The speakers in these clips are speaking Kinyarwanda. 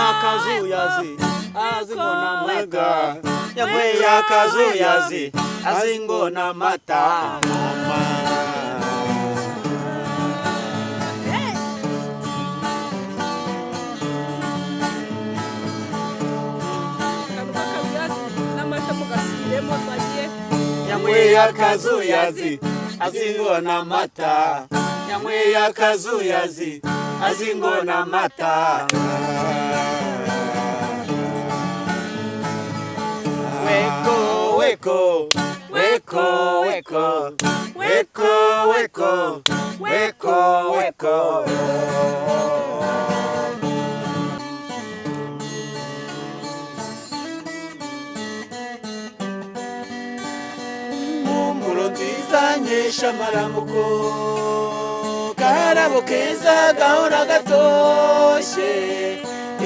akazuyazi azingona mata yanyweye akazuyazi azingona mata mama yanyweye akazuyazi azingona mata yanyweye akazuyazi azingona mata weko weko weko weko weko weko weko weko mumpuro nziza nkesha amaramuko karabo keza gahora gatoshye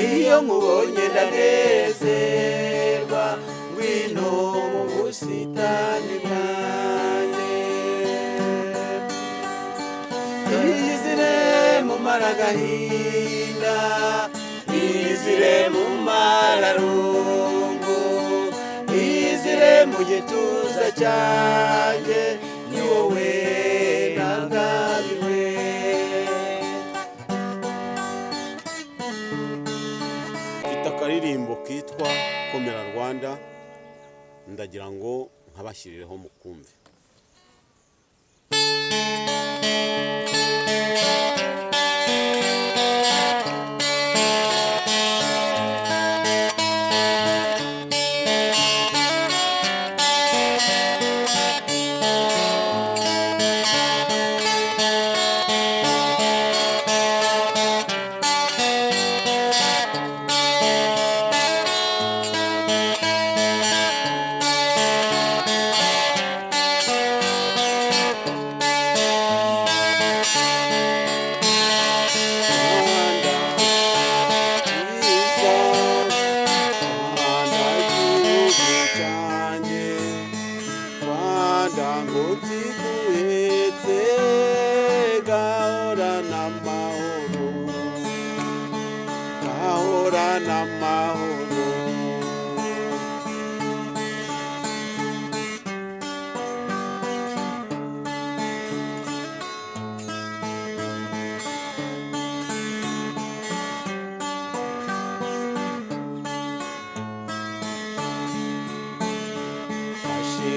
iyo nkubonye ndanezerwa ngwino mu busitani bwanjye izire mu maragahinda izire mu mararungu izire mu gituza cyanjye ni wowe nangabiwe mfite akaririmbo kitwa Komera Rwanda ndagira ngo nkabashyirireho mukumve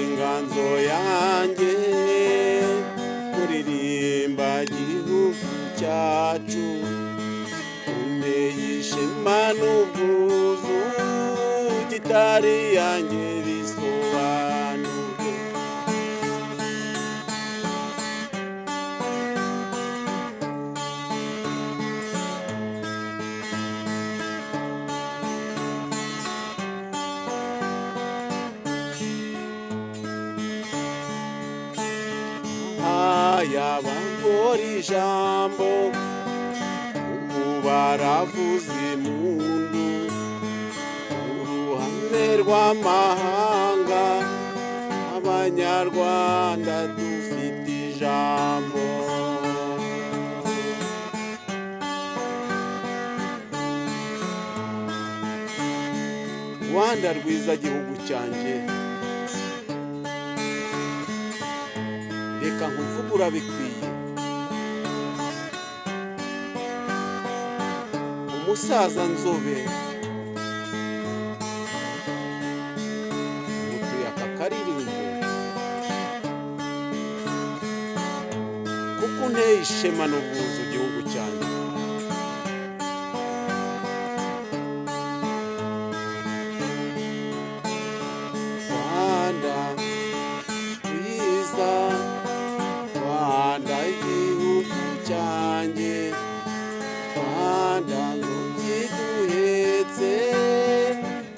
inganzo yanjye kuririmba igihugu cyacu unteye ishema n'ubwuzu gitari yanjye bisobanuye yabangora ijambo ubu baravuza impundu uruhande rw'amahanga abanyarwanda dufite ijambo Rwanda rwiza gihugu cyanjye reka nkuvugura bikwiye umusaza nzobe mutuye aka karirimbo kuko unteye ishema n'ubwuzu igihugu cyanjye Rwanda rwiza Rwanda igihugu cyanjye Rwanda ntukiduhetse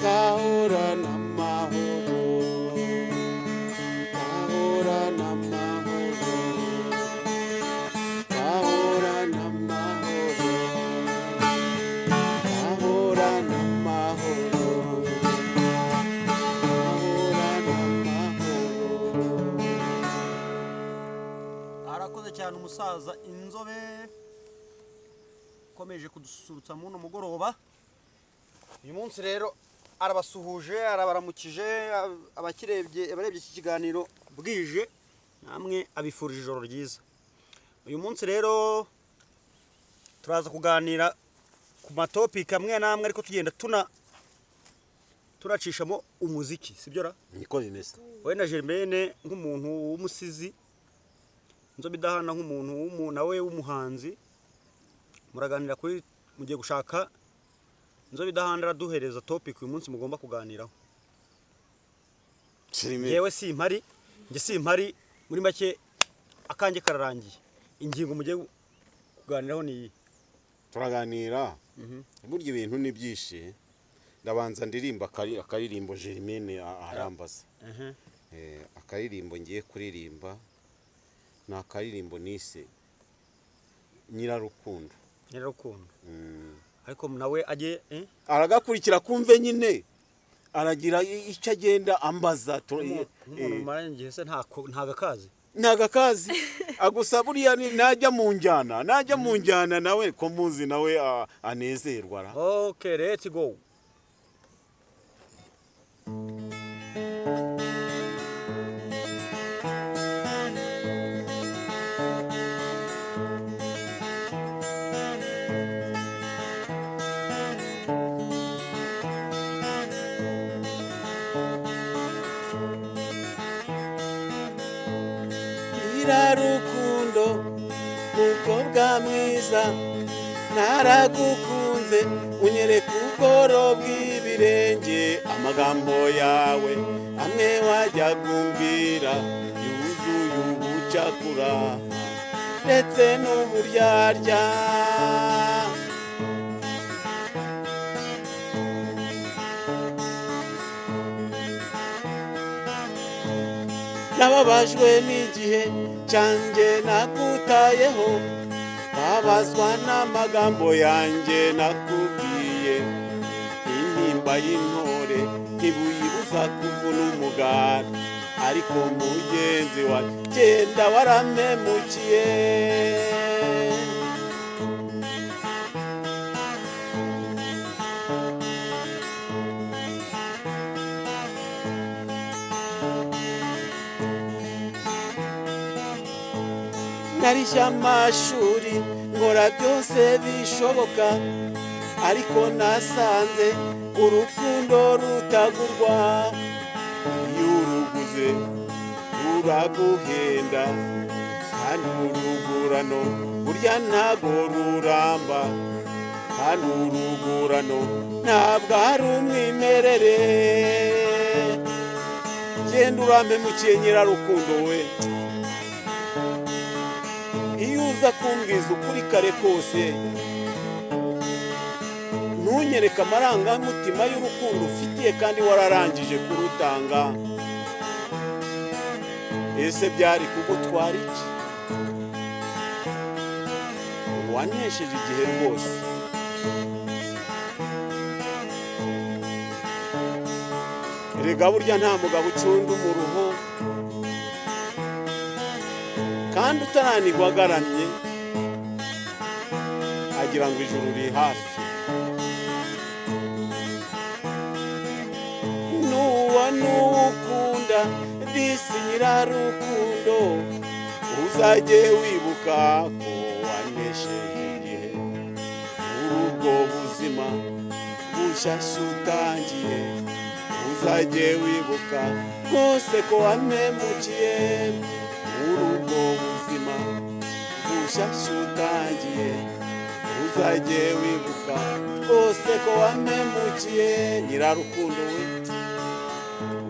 gahorana amahoro gahorana amahoro gahorana amahoro gahorana amahoro gahorana amahoro. Arakoze cyane umusaza inzobe ukomeje kudusurutsa muno mugoroba uyu munsi rero arabasuhuje arabaramukije abarebye iki kiganiro bwije namwe abifurije ijoro ryiza. Uyu munsi rero turaza kuganira ku matopiki amwe namwe ariko tugenda turacishamo umuziki sibyo ra niko bimeze. wowe na Germaine nk'umuntu w'umusizi Nzobe Idahana nk'umuntu nawe w'umuhanzi muraganira kuri mugiye gushaka Nzobe Idahana araduhereza topic uyu munsi mugomba kuganiraho. Yewe simpari muri make akange kararangiye. Ingingo mugiye kuganiraho ni turaganira burya ibintu ni byinshi. Ndabanza ndirimba akaririmbo Germaine arambaza. Akaririmbo ngiye kuririmba na akaririmbo nise Nyirarukundo. Ariko nawe aje aragakurikira kumve nyine aragira icyo agenda ambaza umuntu marangiye se ntagakazi agusa buriya najya mu njyana nawe ko muzi nawe anezerwa ra. Okay, let's go. Nyirarukundo mukobwa mwiza naragukunze unyereka ubworo bw'ibirenge amagambo yawe amwe wajya kumbwira yuzuye ubucakura ndetse n'uburyarya. Nababajwe n'igihe cyanjye nakutayeho babazwa n'amagambo yanjye nakubwiye intimba y'intore ntibuyibuza kuvuna umugara ariko mugenzi wa genda warampemukiye. Narishya amashuri nkora byose bishoboka ariko nasanze urukundo rutagurwa. Iyo uruguze ruraguhenda kandi urugurano burya ntago ruramba kandi urugurano ntabwo ari umwimerere. Genda urampemukiye Nyirarukundo we. Iyo uza kumbwiza ukuri kare kose ntunyereka amarangamutima y'urukundo ufitiye kandi wararangije kurutanga, ese byari kugutwara iki? Wanesheje igihe rwose. Erega burya nta mugabo ucunda umuruho kandi utaranigwa agaramye agira ngo ijuru riri hafi. Nuwukunda disi Nyirarukundo uzajye wibuka ko wanesheje igihe muri ubwo buzima bushyashya utangiye. Uzajye wibuka rwose ko wampemukiye muri ubwo buzima bushyashya utangiye. Uzajye wibuka rwose ko wampemukiye Nyirarukundo we.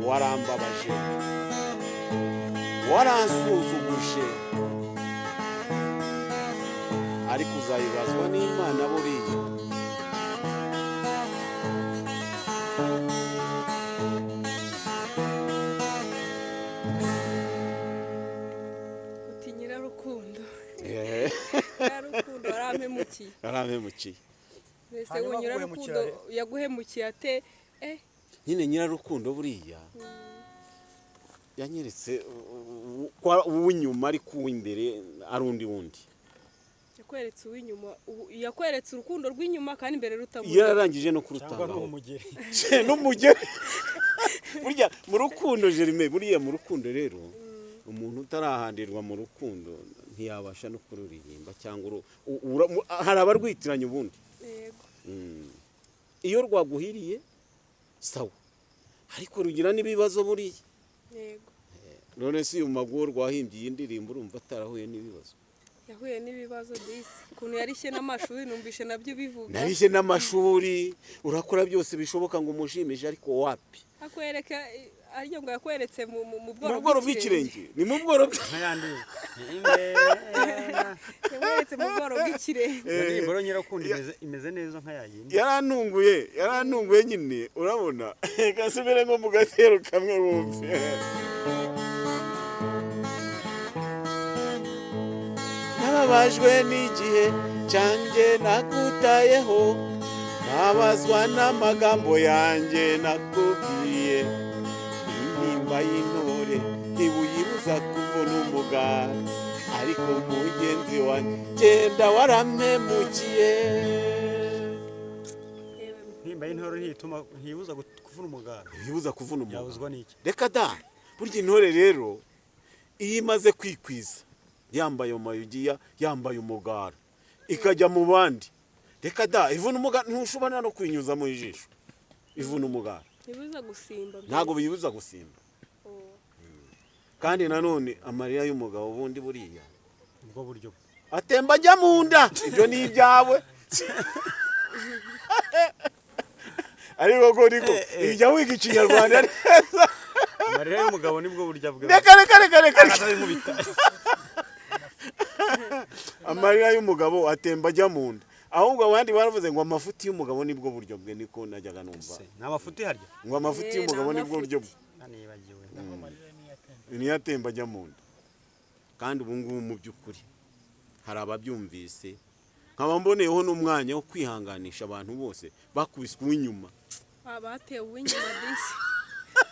Warambabaje waransuzuguje ariko uzayibazwa n'Imana buriya. Uti Nyirarukundo yarampemukiye mbese uwo Nyirarukundo yaguhemukiye ate? Nyine Nyirarukundo buriya yanyeretse uw'inyuma ariko uw'imbere ari undi yakweretse uw'inyuma yakweretse urukundo rw'inyuma kandi imbere rutamuri yararangije no kurutanga n'umugeri burya mu rukundo Jerime buriya mu rukundo rero umuntu utarahandirwa mu rukundo ntiyabasha no kururirimba cyangwa hari abarwitiranya ubundi yego iyo rwaguhiriye sawa ariko rugira n'ibibazo buriya yego none si uyu maguru rwahimbye iyi ndirimbo urumva atarahuye n'ibibazo yahuye n'ibibazo disi ukuntu yarishye n'amashuri numvishe nabyo bivuga narishye n'amashuri urakora byose bishoboka ngo umushimishe ariko wapi akwereka ariyo ngo yakweretse mu bworo bw'ikirenge ni mu bworo nk'ayandi yakweretse mu bworo bw'ikirenge imboro nyirakundi imeze neza nk'ayayindi yarantunguye nyine urabona gasubire nko mu gatero kamwe wumve nababajwe n'igihe cyanjye nakutayeho nabazwa n'amagambo yanjye nakubwiye intimba y'intore ntibuyibuza kuvuna umugara ariko mugenzi wanjye genda warampemukiye intimba y'intore ntiyibuza kuvuna umugara ntiyibuza kuvuna umugara yabuzwa n'iki reka da burya intore rero iyo imaze kwikwiza yambaye amayugiya yambaye umugara ikajya mu bandi reka da ivuna umugara ntushobora no kwinyuza mu ijisho ivuna umugara ntibibuza gusimba ntabwo bibuza gusimba kandi nanone amarira y'umugabo bundi buriya ubwo buryo atemba ajya mu nda ibyo ni ibyawe ariko goriko ijya wiga ikinyarwanda neza amarira y'umugabo nibwo burya bwawe reka amarira y'umugabo atemba ajya mu nda ahubwo abandi baravuze ngo amafuti y'umugabo nibwo buryo bwe niko najyaga numva nta mafuti harya ngo amafuti y'umugabo nibwo buryo bwe nibagiwe niyo atemba ajya mu nda kandi ubu ngubu mu by'ukuri hari ababyumvise nkaba mboneyeho n'umwanya wo kwihanganisha abantu bose bakubiswe uw'inyuma batewe uw'inyuma disi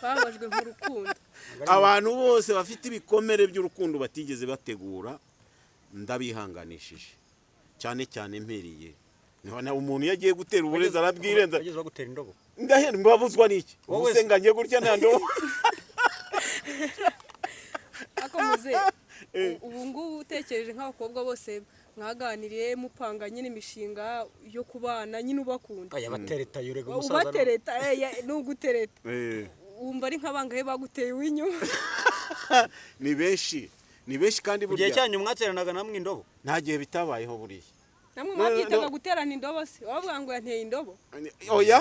babajwe mu rukundo abantu bose bafite ibikomere by'urukundo batigeze bategura ndabihanganishije cyane cyane mpereye none umuntu yagiye gutera uburezi arabwirenza bageze bagutera indobo ndahenda mbabuzwa n'iki ubusenganye gutya nta ndobo akomuze ubu ngubu utekereje nk'abakobwa bose mwaganiriye mupanga nyine imishinga yo kubana nyine ubakunda yabatereta yurega umusaza ubatereta n'ugutereta wumva ari nk'abangahe baguteye uw'inyuma ni benshi kandi burya igihe cyanyu mwateranaga namwe indobo nta gihe bitabayeho buriya namwe mwabyitaga guterana indobo se wavuga ngo yanteye indobo oya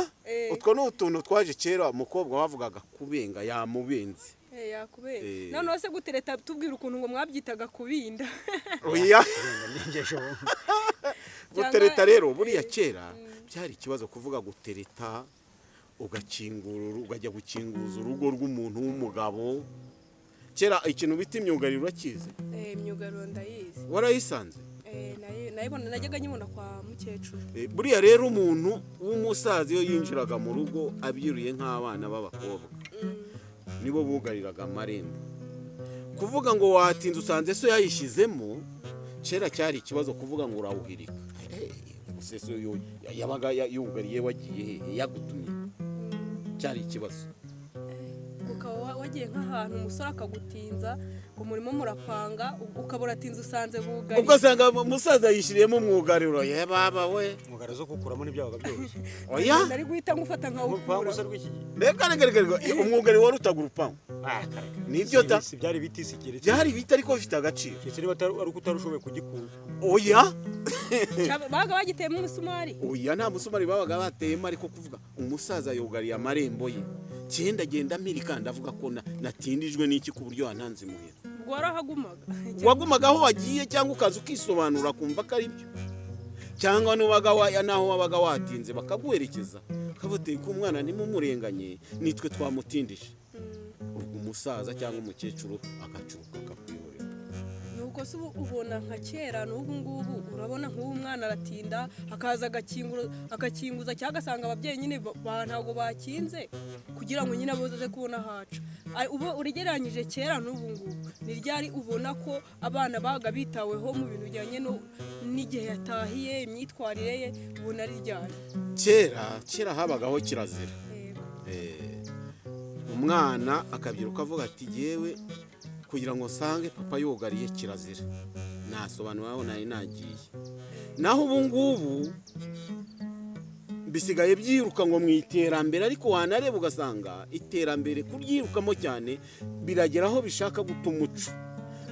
utwo ni utuntu twaje kera umukobwa wavugaga kubenga yamubenze yakubera noneho se gutereta tubwira ukuntu ngo mwabyitaga kubinda oya gutereta rero buriya kera byari ikibazo kuvuga gutereta ukajya gukinguza urugo rw'umuntu w'umugabo kera ikintu bita imyugariro urakizi imyugariro ndayizi warayisanze nayibona najyaga nyibona kwa mukecuru buriya rero umuntu w'umusaza iyo yinjiraga mu rugo abyiriye nk'abana b'abakobwa nibo bugariraga amarembo kuvuga ngo watinze usanze so yayishyizemo kera cyari ikibazo kuvuga ngo urawuhirika umuseso yabaga yugariye wagiye yagutumye cyari ikibazo ukaba wagiye nk'ahantu umusore akagutinza ngo murimo murapanga ukabura atinze usanze bugari ugasanga umusaza yishyiriyemo umwugariro baba we umwugariro zo kukuramo n'ibyabaga byoroshye oya nari guhita ngufata nkawukura reka umwugariro wari utaga urupangu nibyo ta byari biti sigeretse byari biti ariko bifite agaciro kiri ari uko utarushoboye kugikura oya baga bagiteyemo umusumari oya nta musumari babaga bateyemo ariko kuvuga umusaza yugariye amarembo ye cyenda genda mpirika ndavuga ko natindijwe n'iki ku buryo wantanze muhera warahagumaga wagumaga aho wagiye cyangwa ukaza ukisobanura kumva ko ari byo cyangwa naho wabaga watinze bakaguherekeza kabuteye ko umwana nimumurenganye nitwe twamutindije ubwo umusaza cyangwa umukecuru agacuruka akakwihorera ubwo se ubona nka kera n'ubu ngubu urabona nk'ubu mwana aratinda hakaza agakinguza cyangwa agasanga ababyeyi nyine ntabwo bakinze kugira ngo nyine aboze kubona haca uba uregeranyije kera n'ubu ngubu ni ryari ubona ko abana baga bitaweho mu bintu bijyanye n'igihe yatahiye imyitwarire ye ubona ari ryari kera habagaho kirazira umwana akabyiruka avuga ati yewe kugira ngo nsange papa yugariye kirazira nasobanura aho nari nagiye naho ubu ngubu bisigaye byiruka ngo mu iterambere ariko wanareba ugasanga iterambere kuryirukamo cyane biragera aho bishaka guta umuco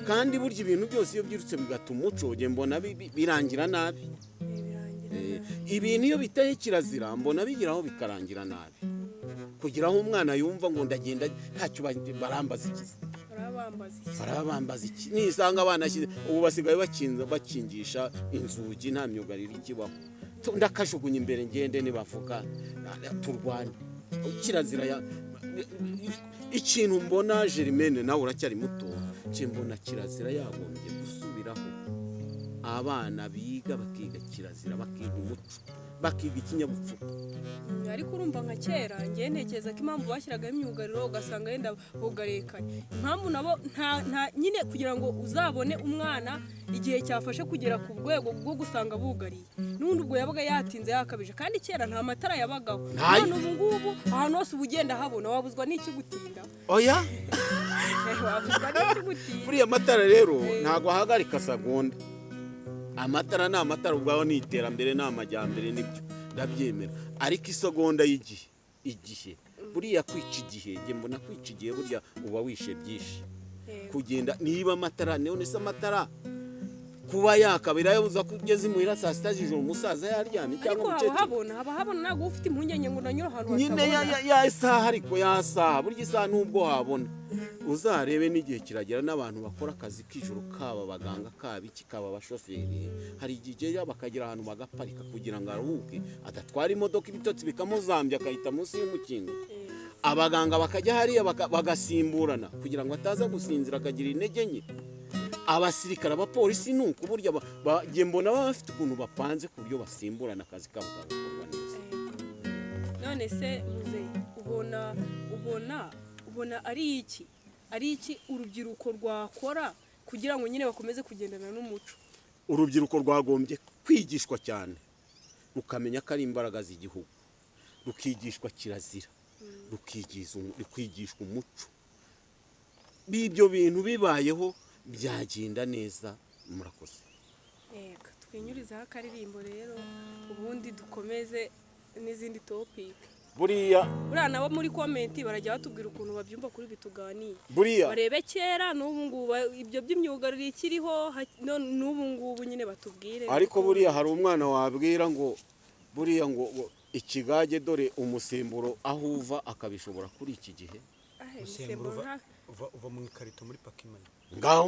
kandi burya ibintu byose iyo byirutse bigata umuco njye mbona birangira nabi ibintu iyo bitaye kirazira mbona bigeraho bikarangira nabi kugira aho umwana yumva ngo ndagenda ntacyo barambaza ikizi barabambaza iki nisanga abana ubu basigaye bakingisha inzugi nta myugariro ikibaho ndakajugunya imbere ngende nibavuga turwane kirazira ikintu mbona Germaine nawe uracyari muto mbona kirazira yagombye gusubiraho abana biga bakiga kirazira bakiga umuco bakiga ikinyabupfura ariko urumva nka kera ngiye ntekereza ko impamvu bashyiragaho imyugariro ugasanga yenda bugarekanye impamvu nabo nta nyine kugira ngo uzabone umwana igihe cyafashe kugera ku rwego rwo gusanga bugariye n'ubundi ubwo yabaga yatinze yakabije kandi kera nta matara yabagaho none ubu ngubu ahantu hose uba ugenda habona wabuzwa n'iki gutinda oya wabuzwa n'iki gutinda buriya matara rero ntabwo ahagarika segonda amatara ni amatara ubwaho ni iterambere ni amajyambere nibyo ndabyemera ariko isegonda igihe buriya kwica igihe njye mbona kwica igihe burya uba wishe byinshi kugenda niba amatara none se amatara kuba yakabira yabuza kugeza imuhira saa sita z'ijoro umusaza yaryamye cyangwa umukecuru haba habona ntabwo ufite impungenge ngo unanyura ahantu nyine ya isaha ariko ya saha burya isaha nubwo habona uzarebe n'igihe kiragera n'abantu bakora akazi k'ijoro kaba abaganga kaba iki kaba abashoferi hari igihe bakagera ahantu bagaparika kugira ngo aruhuke adatwara imodoka ibitotsi bikamuzambya akahita munsi y'umukingo abaganga bakajya hariya bagasimburana kugira ngo ataza gusinzira akagira intege nke abasirikare abapolisi nuko burya mbona baba bafite ukuntu bapanze ku buryo basimburana akazi kabo kagakorwa neza none se muze ubona ari iki urubyiruko rwakora kugira ngo nyine bakomeze kugendana n'umuco urubyiruko rwagombye kwigishwa cyane rukamenya ko ari imbaraga z'igihugu rukigishwa kirazira rukigishwa umuco b'ibyo bintu bibayeho byagenda neza murakoze yego twinyurizaho akaririmbo rero ubundi dukomeze n'izindi topic buriya nabo muri komenti barajya batubwira ukuntu babyumva kuri bituganiye barebe kera n'ubu ngubu ibyo by'imyugariro ikiriho n'ubu ngubu nyine batubwire ariko buriya hari umwana wabwira ngo buriya ngo ikigage dore umusemburo aho uva akabishobora kuri iki gihe umusemburo uva mu ikarito muri pakimani ngaho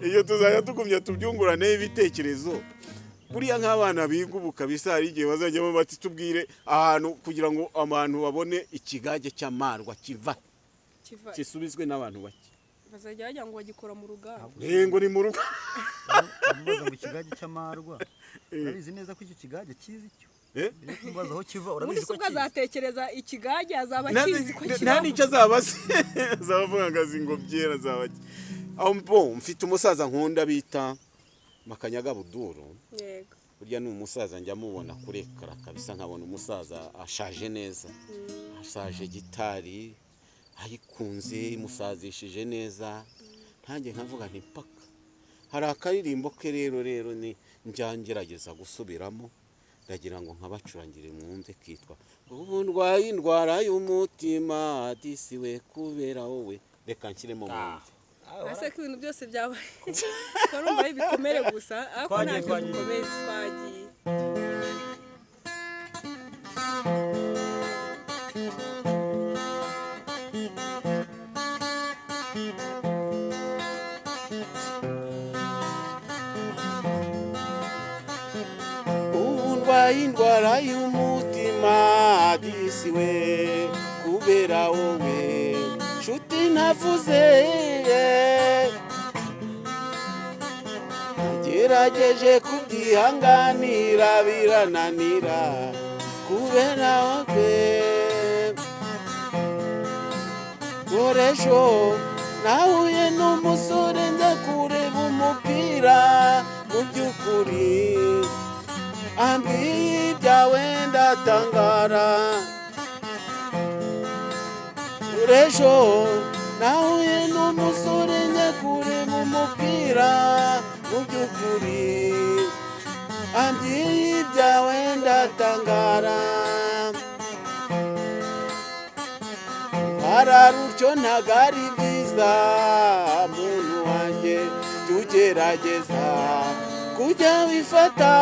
iyo tuzajya tugumya tubyungurane ibitekerezo buriya nk'abana biga ubu kabisa hari igihe bazajyamo bati tubwire ahantu kugira ngo abantu babone ikigage cy'amarwa kisubizwe n'abantu bake bazajya bajya ngo bagikora mu ruganda ngo ni mu rugo ngo ikigage cy'amarwa urabizi neza ko icyo kigage kizi icyo mubaza aho kiva urabizi ko kizi azatekereza ikigage azaba kizi ko kiva nta nicyo azaba azavuga ngo azi ngo byera azaba aho mfite umusaza nkunda bita Makanyaga Buduru yego burya ni umusaza njya mubona kuri ekara kabisa nkabona umusaza ashaje neza ashaje gitari ayikunze imusazishije neza ntange nkavuga nti paka hari akaririmbo ke rero ni njyangerageza gusubiramo ndagira ngo nkabacurangire mwumve kitwa ubu ndwaye indwara y'umutima disiwe kubera wowe reka nshyiremo mwumve ase ko ibintu byose byabaye urumva bikomere gusa ariko ntacyo dukomeze twagiye indwara y'umutima disiwe kubera wowe nshuti ntavuze nagerageje kubyihanganira birananira kubera wowe dore ejo nahuye n'umusore njya kureba umupira mu by'ukuri ambwiye ibyawe ndatangara dore ejo nahuye n'umusore njya kureba umupira mu by'ukuri ambwiye ibyawe ndatangara hararutyo ntago ari byiza muntu wanjye tugerageza kujya wifata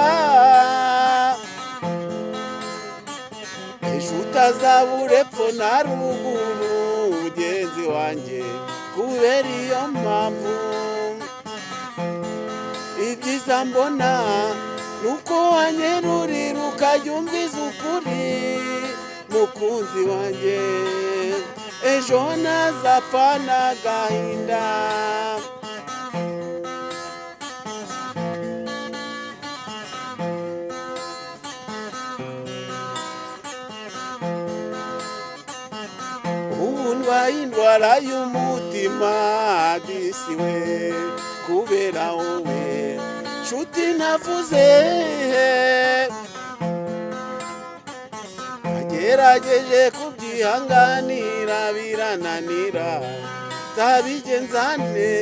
ejo utazabura epfo na ruguru mugenzi wanjye kubera iyo mpamvu ibyiza mbona nuko wanyerurira ukajya umviza ukuri mukunzi wanjye ejo ntazapfa n'agahinda ubu ndwaye indwara y'umutima disiwe kubera wowe nshuti ntavuze nagerageje kubyihanganira birananira nzabigenzane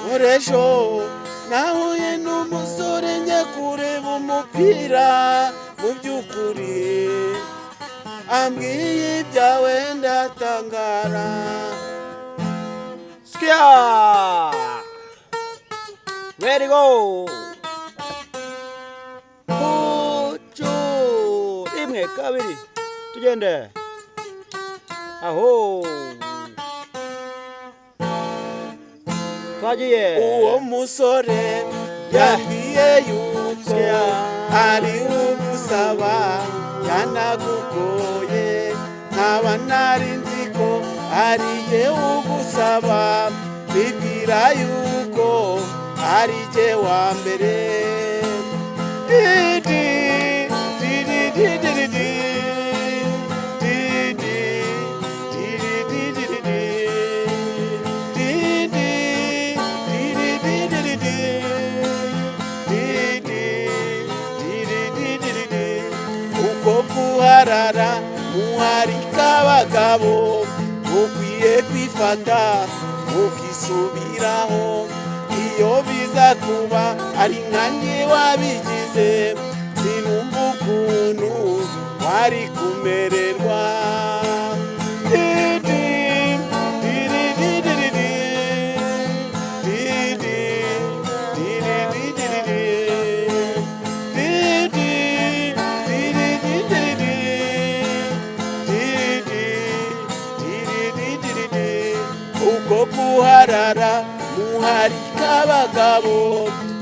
dore ejo nahuye n'umusore njya kureba umupira mu by'ukuri ambwiye ibyawe ndatangara Skia! Ready go! Pucu! Rimwe, kabiri, tugende. Aho! Twagiye. uwo musore yambwiye yuko ari ugusaba yanagugoye nkaba nari nzi ko ari jye ugusaba bibwira yuko ari jye wa mbere Didi, didi, didi, didi. Didi, didi, didi, didi. Didi, didi, didi, didi. Didi, didi, didi, didi. Uko guharara muharika abagabo mukwiye kwifata mukisubiraho iyo biza kuba ari nkanjye wabigize sinumva ukuntu wari kumererwa Didi, didi, didi, didi. Didi, didi, didi, didi. Didi, didi, didi, didi. Didi, didi, didi, didi. Uko guharara muharika abagabo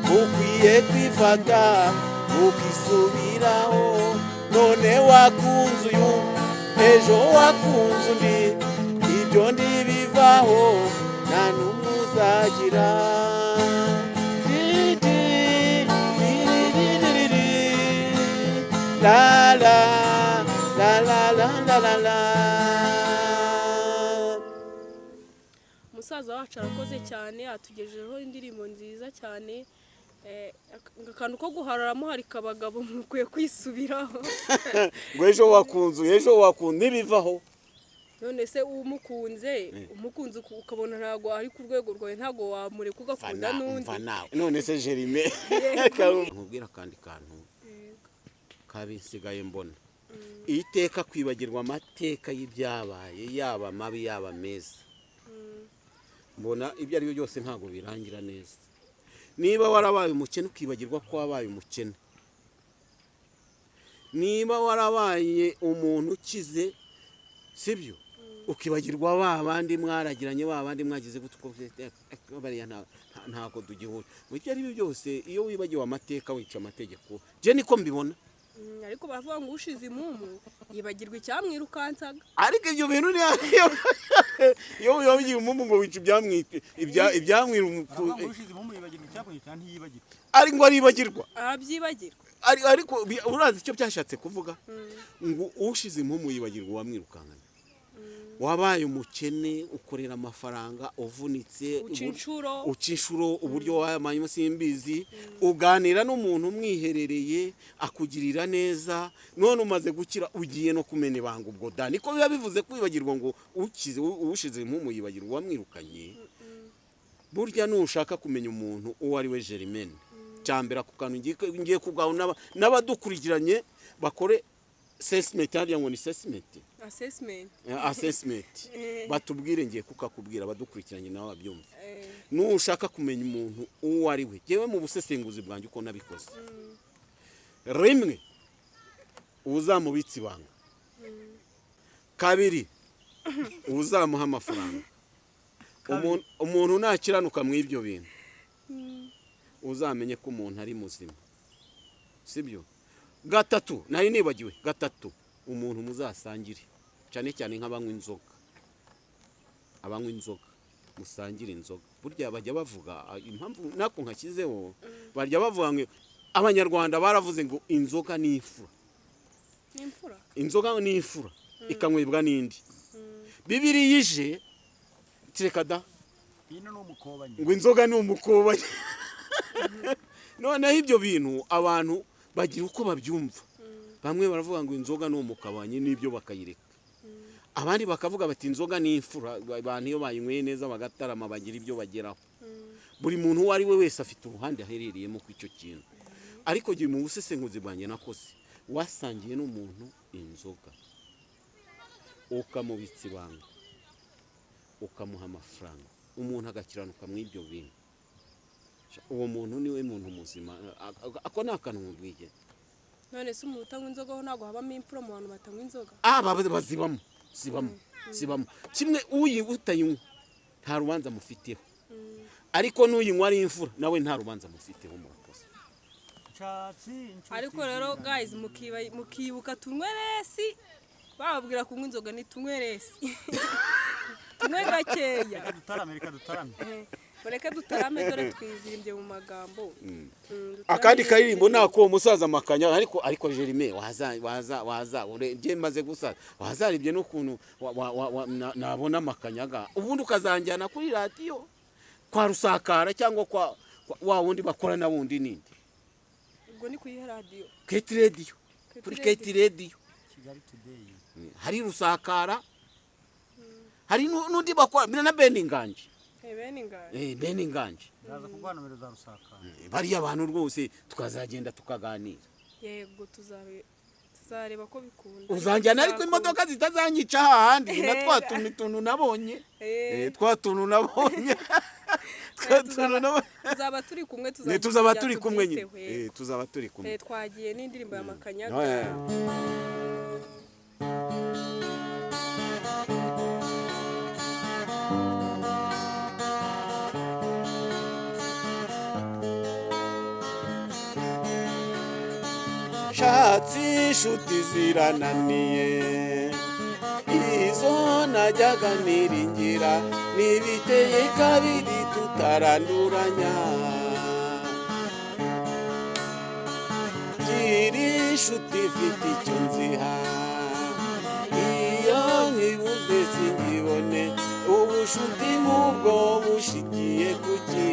mukwiye kwifata mukisubiraho none wakunze uyu ejo wakunze undi ibyo ntibivaho nta n'umwe uzagira Didi, didi, didi, didi. La la la la la la la la. umusaza wacu arakoze cyane atugejejeho indirimbo nziza cyane akantu ko guhararamo harika abagabo mukwiye kwisubiraho ngo ejo wakunze ntibivaho none se umukunze ukabona ntago ari ku rwego rwawe ntago wamureka ugakunda n'undi none se Jerime nkubwira kandi kantu kabisigaye mbona iteka kwibagirwa amateka y'ibyabaye yaba mabi yaba meza mbona ibyo ari byo byose ntago birangira neza niba warabaye umukene ukibagirwa ko wabaye umukene niba warabaye umuntu ukize sibyo ukibagirwa babandi mwaragiranye babandi mwagize bariya ntago dugihura mu ibyo ari byo byose iyo wibagiwe amateka wica amategeko je niko mbibona ariko baravuga ngo ushize imumu yibagirwa icyamwirukansaga. ariko ibyo bintu ni iyo uyobiye umumu ngo wica ibyamwira ushize imumu yibagirwa icyamwica ntiyibagirwa ari ngo aribagirwa Arabyibagirwa. ariko urazi icyo byashatse kuvuga ngo ushize impumu yibagirwa uwamwirukankanye wabaye umukene ukorera amafaranga uvunitse uca inshuro uburyo wayamanye simbizi uganira n'umuntu umwiherereye akugirira neza none umaze gukira ugiye no kumena ibanga ubwo da niko biba bivuze kwibagirwa ngo ushize impumu yibagirwa uwamwirukanye. Burya nushaka kumenya umuntu uwo ari we Germaine cyambera ku kantu ngiye kugaho n'abadukurikiranye bakore assessment hariya ngo ni assessment batubwire ngiye kukakubwira abadukurikiranye nawe babyumva. Nushaka kumenya umuntu uwo ari we yewe mu busesenguzi bwanjye uko nabikoze rimwe uzamubitsa ibanga kabiri uzamuha amafaranga umuntu nakiranuka mu ibyo bintu uzamenye ko umuntu ari muzima sibyo. Gatatu nari nibagiwe gatatu umuntu muzasangire cyane cyane nk'abanywa inzoga musangire inzoga burya bajya bavuga impamvu nako nkakizeho barya bavuga ngo abanyarwanda baravuze ngo inzoga ni ifura inzoga ni ifura ikanywebwa n'indi Bibiri yije tireka da ngo inzoga ni umukobanyi noneho ibyo bintu abantu bagira uko babyumva bamwe baravuga ngo inzoga ni umukabanyi n'ibyo bakayireka abandi bakavuga bati inzoga ni ifura abantu iyo bayinyweye neza bagatarama bagira ibyo bageraho. Buri muntu uwo ari we wese afite uruhande aherereyemo ku icyo kintu ariko gihe mu busesenguzi bwanjye nakoze wasangiye n'umuntu inzoga ukamubitsa ibanga ukamuha amafaranga umuntu agakiranuka mu ibyo bintu uwo muntu niwe muntu muzima ako ni akantu mubwiye. None se umuntu utanywa inzoga ho ntabwo habamo imfura mu bantu batanywa inzoga? Zibamo kimwe utanywa nta rubanza mufiteho ariko n'uyinywa ari imfura nawe nta rubanza mufiteho murakoze. Ariko rero guys mukibuka tunyweresi bababwira kunywa inzoga ni tunyweresi tunywe gakeya Bareke dutarame dore twizirimbye mu magambo. Akandi karirimbo nako umusaza makanya ariko Germaine waza urebye maze gusa wazaribye no kuntu nabona amakanyaga ubundi ukazanjyana kuri radio kwa Rusakara cyangwa kwa wa wundi bakora na wundi nindi. Ubwo ni kuyihe radio? Keti radio. Kuri Keti radio. Kigali Today. Hari Rusakara. Hari nundi bakora na Beninganje. Beninganje. Ndaza kugwa nomero za Rusakara. Bari abantu rwose tukazagenda tukaganira. Yego tuzareba ko bikunda. Uzanjyana ariko imodoka zitazanyica hahandi na twatuntu nabonye. Twatuntu nabonye. Tuzaba turi kumwe nyine. Tuzaba turi kumwe. Twagiye n'indirimbo ya Makanyaga. Shatsi inshuti zirananiye izo najyaga niringira nibiteye kabiri tutaranduranya gira inshuti ifite icyo nziha iyo nyibuze singibone ubushuti nk'ubwo bushigiye kuki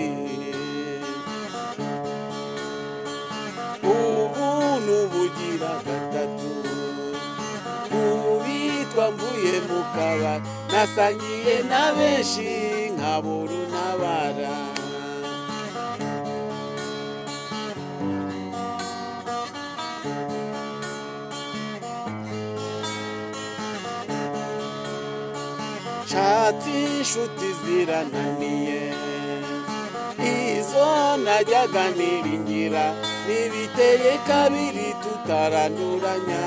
nubugira gatatu ubitwa mvuye mu kabari nasangiye na benshi nkaburu nabara Shatsi inshuti zirananiye izo najyaga niringira nibiteye kabiri tutaranduranya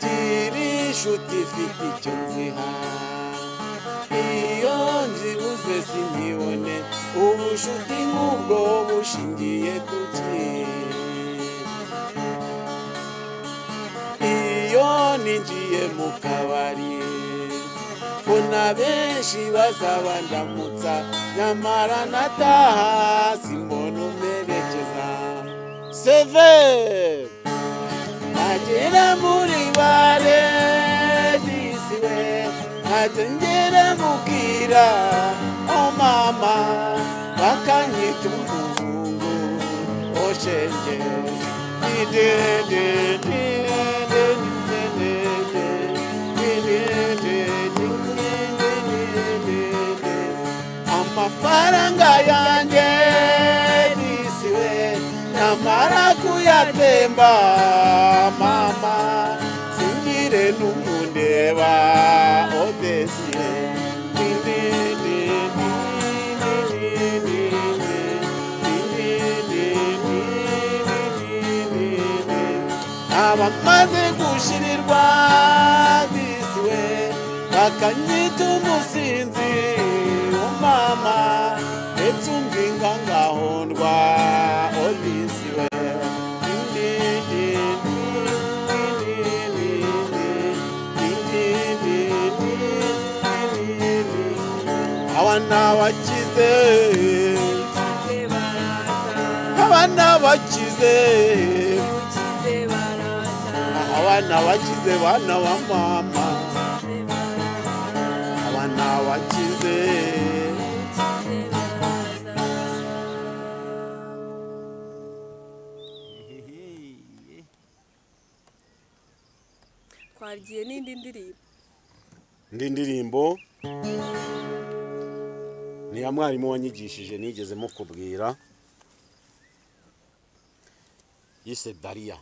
gira inshuti ifite icyo nziha iyo nzibuze maze sinkibone ubushuti nk'ubwo bushingiye ku ki. Iyo ninjiye mu kabari mbona benshi bazaba ndamutsa, nyamara nataha simbona umperekeza. Seve nagera muri bare disiwe, nkajya ngera mubwira oh mama, bakanyita umuhungu oshenge. Amafaranga yanjye disiwe namara kuyatemba mama, singire n'umundeba odesiye. Abamaze gushirirwa disiwe bakanyita umusinzi mama, ndetse umvinga ngahondwa odisiwe. Abana bakize, abana bakize, abana bakize, bana ba mama, abana bakize. Twagiye n'indi ndirimbo. Indi ndirimbo ni ya mwarimu wanyigishije nigeze mukubwira, yise Daria.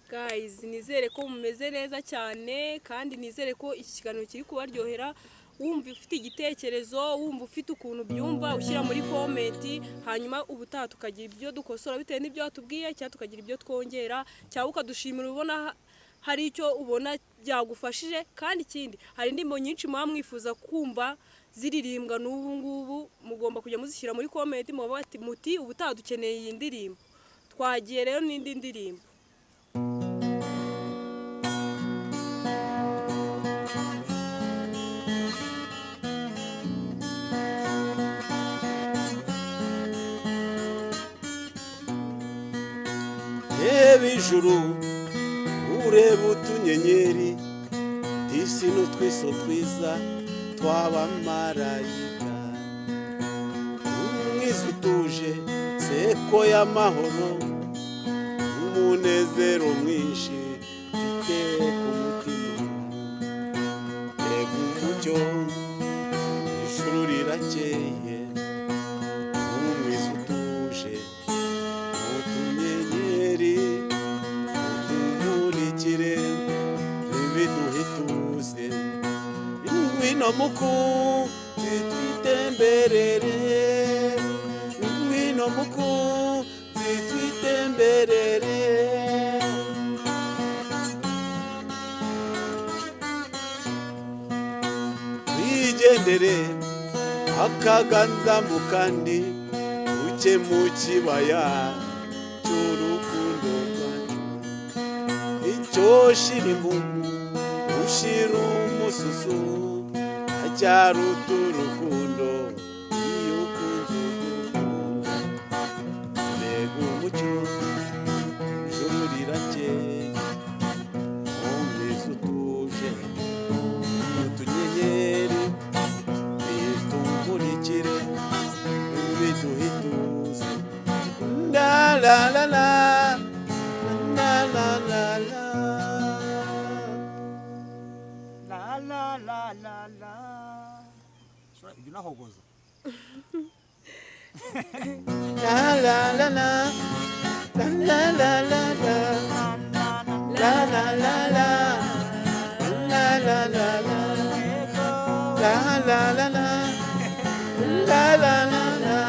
Guys, nizere ko mumeze neza cyane, kandi nizere ko iki kiganiro kiri kubaryohera. Wumva ufite igitekerezo, wumva ufite ukuntu byumva, ushyira muri komenti, hanyuma ubutaha tukagira ibyo dukosora bitewe n'ibyo watubwiye, cyangwa tukagira ibyo twongera, cyangwa ukadushimira ubona hari icyo ubona byagufashije. Kandi ikindi, hari indirimbo nyinshi muba mwifuza kumva ziririmbwa n'ubu ngubu, mugomba kujya muzishyira muri komenti mubavuga ati muti ubutaha dukeneye iyi ndirimbo. Twagiye rero n'indi ndirimbo. Ijuru ureba utunyenyeri, isi n'utwiso twiza tw'abamarayika, umwiza utuje, seko y'amahoro, umunezero mwinshi mfite ku mutima. Reba umucyo, ijuru rirakeye, umwiza utuje, utunyenyeri biduhituze. Ngwino mukunzi twitemberere, ngwino mukunzi twitemberere. Twigendere akaganza mu kandi, uke mu kibaya cy'urukundo rwacu. Icyoshira impumu ushira umususu, acyaruta urukundo iyo ukunze ukunda. Mbega umucyo, ijuru rirakeye, umwiza utuje, utunyenyeri bitumurikire, biduhituze. La la la la, la la la la. Ibyo nahogoza. La la la la, la la la la, la la la la, la la la la, la la la la, la la la la,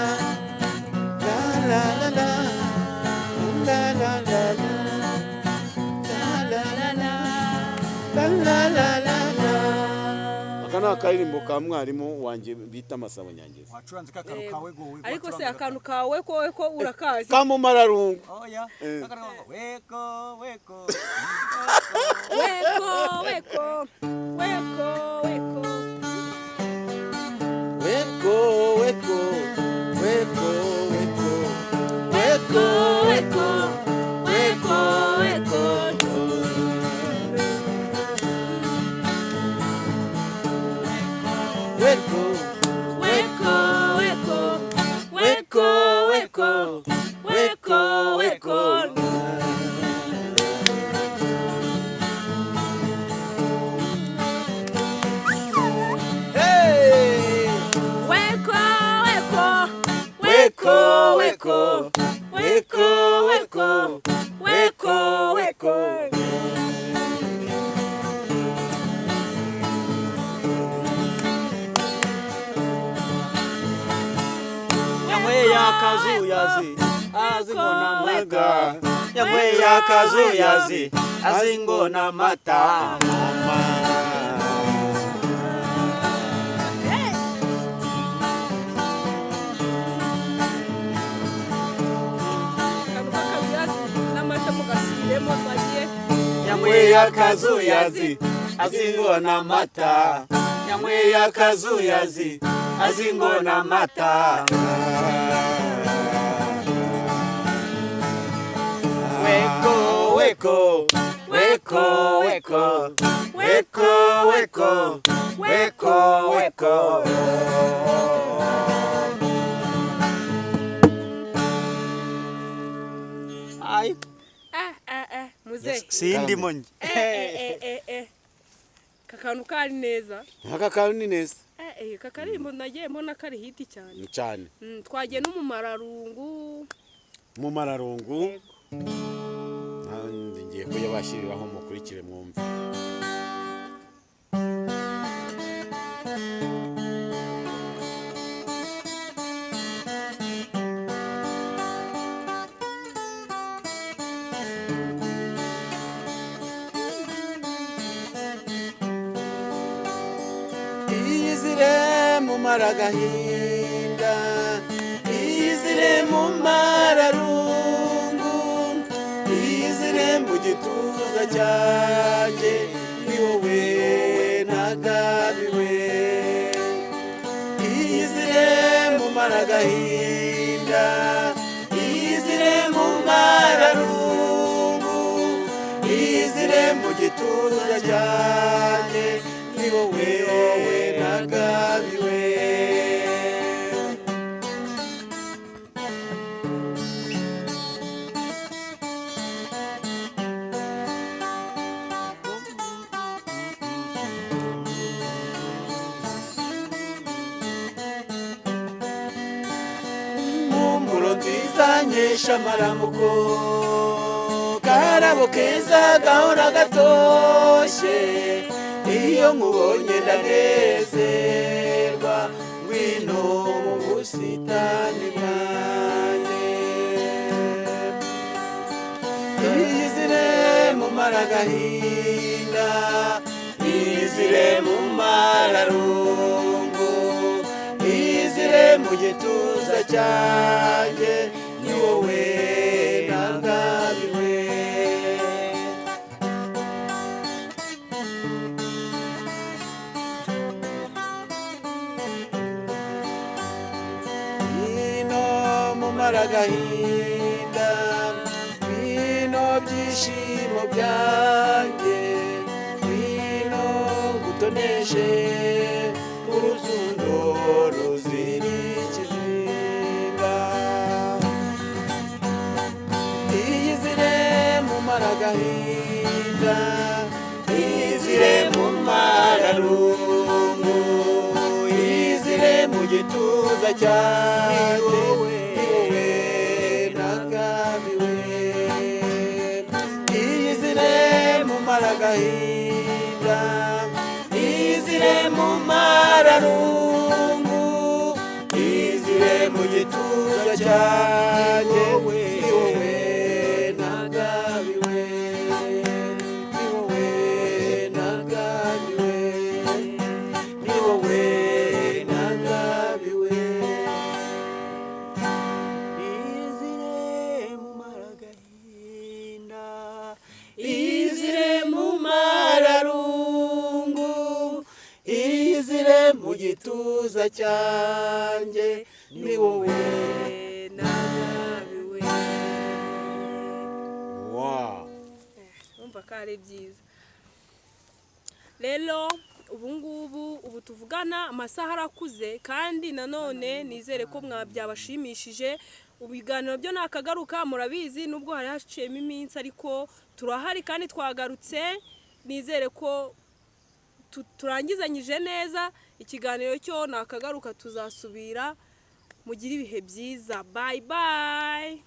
la la la la, la la la la. akaririmbo ka mwarimu wanjye bita Masabo Nyangezi. wacuranze kakaro kawe go wego ariko se akantu kawe ko urakazi Kamumararungu. oya kakaro weko weko weko weko weko weko Weko weko weko weko weko weko weko weko weko weko weko weko weko Hey! weko weko Weko weko weko weko weko weko Yamwe yakazuyazi azingona mwaga Yamwe yakazuyazi azingona mata mama n'amata mugasiremo twagiye Yamwe yakazuyazi azingona mata Yamwe yakazuyazi azingona mata Weko weko weko weko weko weko weko weko ay muze sindimo nje kakantu kari neza aka kantu ni neza kakarimbo nagiye mbona kari hiti cyane cyane twagiye no mu mararungu mu mararungu ngiye kuyabashyiriraho mukurikire mwumve iyizire mu maragahinda iyizire mu mararungu iyizire mu gituza cyanjye ni wowe nagabiwe iyizire mu maragahinda iyizire mu mararungu iyizire mu gituza cyanjye ni wowe nagabiwe mumburo nziza nkesha amaramuko karabo keza gahora gatoshye iyo nkubonye ndanezerwa ngwino mu busitani bwanjye iyizire mu maragahinda iyizire mu mararungu iyizire mu gituza cyanjye ni wowe nagabiwe agahinda bino byishimo byanjye bino gutoneshe urukundo ruzira ikizinga iyizire mu maragahinda iyizire mu mararungu iyizire mu gituza cyanjye agahinda izire mu mararungu izire mu gituza cyanjye ni wowe nagabiwe ni wowe nagabiwe ni cyanjye ni wowe. nagabiwe. Wow. Urumva ko ari byiza rero ubu tuvugana amasaha arakuze kandi nanone nizere ko byabashimishije. Ibiganiro byo nakagaruka murabizi nubwo hari haciyemo iminsi ariko turahari kandi twagarutse. Nizere ko turangizanyije neza ikiganiro cyo nakagaruka tuzasubira. Mugire ibihe byiza. Bye bye.